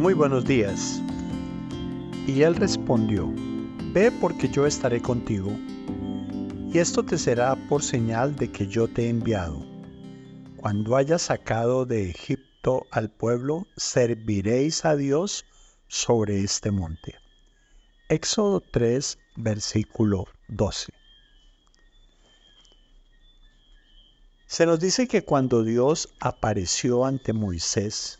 Muy buenos días. Y él respondió: Ve, porque yo estaré contigo, y esto te será por señal de que yo te he enviado. Cuando hayas sacado de Egipto al pueblo, serviréis a Dios sobre este monte. Éxodo 3, versículo 12. Se nos dice que cuando Dios apareció ante Moisés,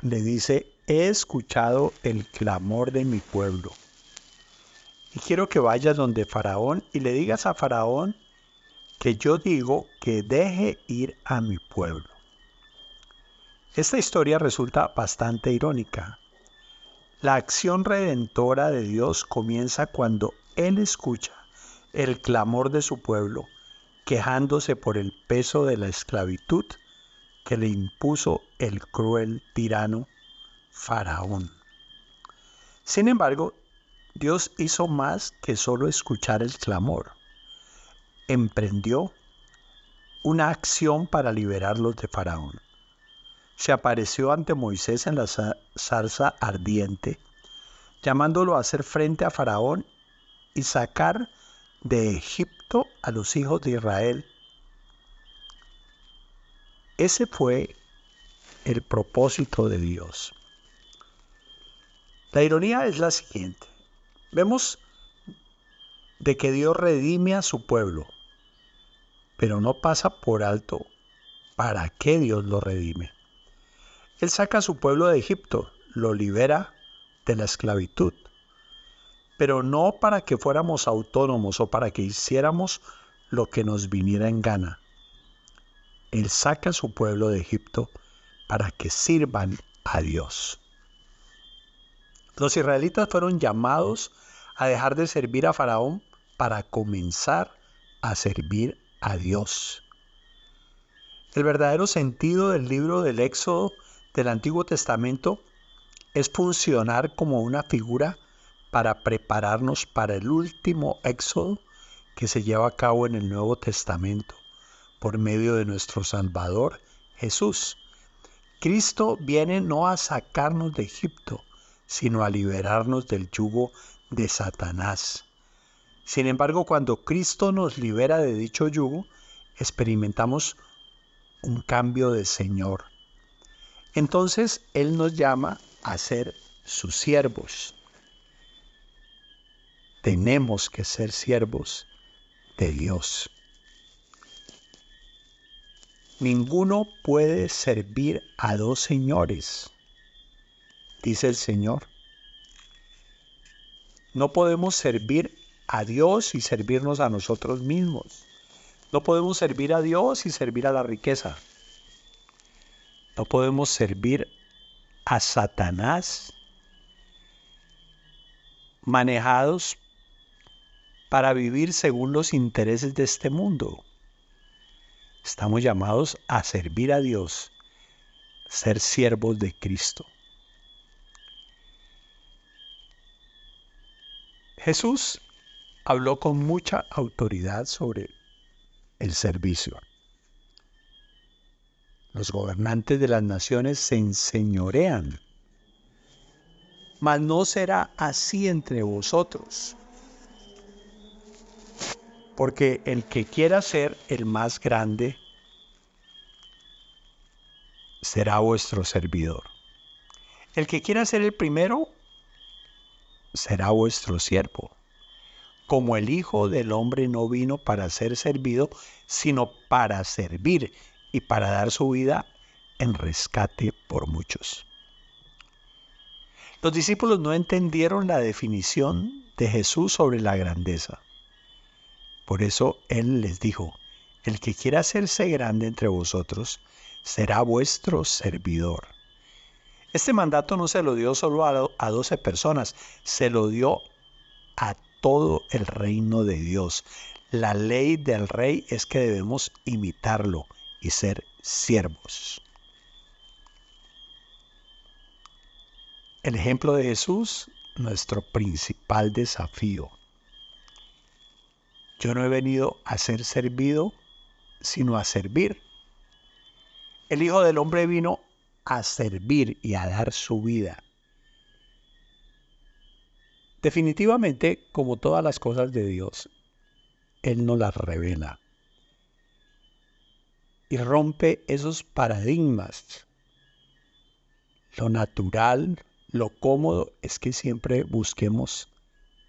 le dice: he escuchado el clamor de mi pueblo. Y quiero que vayas donde Faraón y le digas a Faraón que yo digo que deje ir a mi pueblo. Esta historia resulta bastante irónica. La acción redentora de Dios comienza cuando Él escucha el clamor de su pueblo, quejándose por el peso de la esclavitud que le impuso el cruel tirano Faraón. Sin embargo, Dios hizo más que solo escuchar el clamor. Emprendió una acción para liberarlos de Faraón. Se apareció ante Moisés en la zarza ardiente, llamándolo a hacer frente a Faraón y sacar de Egipto a los hijos de Israel. Ese fue el propósito de Dios. La ironía es la siguiente. Vemos de que Dios redime a su pueblo, pero no pasa por alto para qué Dios lo redime. Él saca a su pueblo de Egipto, lo libera de la esclavitud, pero no para que fuéramos autónomos o para que hiciéramos lo que nos viniera en gana. Él saca a su pueblo de Egipto para que sirvan a Dios. Los israelitas fueron llamados a dejar de servir a Faraón para comenzar a servir a Dios. El verdadero sentido del libro del Éxodo del Antiguo Testamento es funcionar como una figura para prepararnos para el último éxodo que se lleva a cabo en el Nuevo Testamento por medio de nuestro Salvador Jesús. Cristo viene no a sacarnos de Egipto, sino a liberarnos del yugo de Satanás. Sin embargo, cuando Cristo nos libera de dicho yugo, experimentamos un cambio de Señor. Entonces, Él nos llama a ser sus siervos. Tenemos que ser siervos de Dios. Ninguno puede servir a dos señores, dice el Señor. No podemos servir a Dios y servirnos a nosotros mismos. No podemos servir a Dios y servir a la riqueza. No podemos servir a Satanás, manejados para vivir según los intereses de este mundo. Estamos llamados a servir a Dios, ser siervos de Cristo. Jesús habló con mucha autoridad sobre el servicio. Los gobernantes de las naciones se enseñorean, mas no será así entre vosotros. Porque el que quiera ser el más grande será vuestro servidor. El que quiera ser el primero será vuestro siervo. Como el Hijo del Hombre no vino para ser servido, sino para servir y para dar su vida en rescate por muchos. Los discípulos no entendieron la definición de Jesús sobre la grandeza. Por eso Él les dijo: el que quiera hacerse grande entre vosotros será vuestro servidor. Este mandato no se lo dio solo a 12 personas, se lo dio a todo el reino de Dios. La ley del rey es que debemos imitarlo y ser siervos. El ejemplo de Jesús, nuestro principal desafío. Yo no he venido a ser servido, sino a servir. El Hijo del Hombre vino a servir y a dar su vida. Definitivamente, como todas las cosas de Dios, Él nos las revela y rompe esos paradigmas. Lo natural, lo cómodo es que siempre busquemos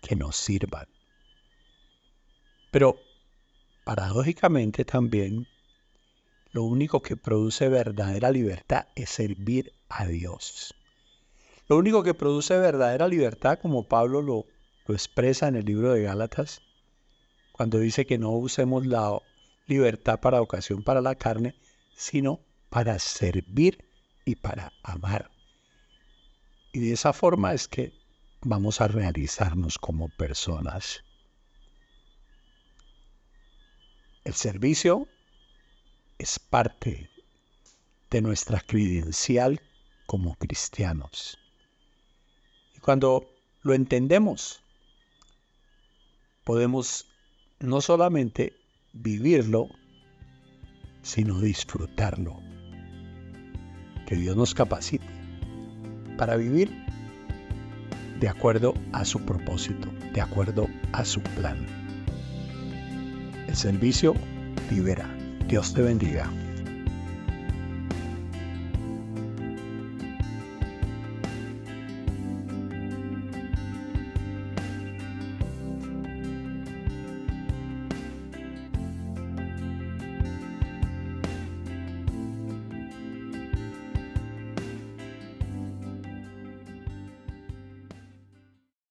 que nos sirvan. Pero paradójicamente también, lo único que produce verdadera libertad es servir a Dios. Lo único que produce verdadera libertad, como Pablo lo expresa en el libro de Gálatas, cuando dice que no usemos la libertad para ocasión para la carne, sino para servir y para amar. Y de esa forma es que vamos a realizarnos como personas. El servicio es parte de nuestra credencial como cristianos. Y cuando lo entendemos, podemos no solamente vivirlo, sino disfrutarlo. Que Dios nos capacite para vivir de acuerdo a su propósito, de acuerdo a su plan. El servicio libera. Dios te bendiga.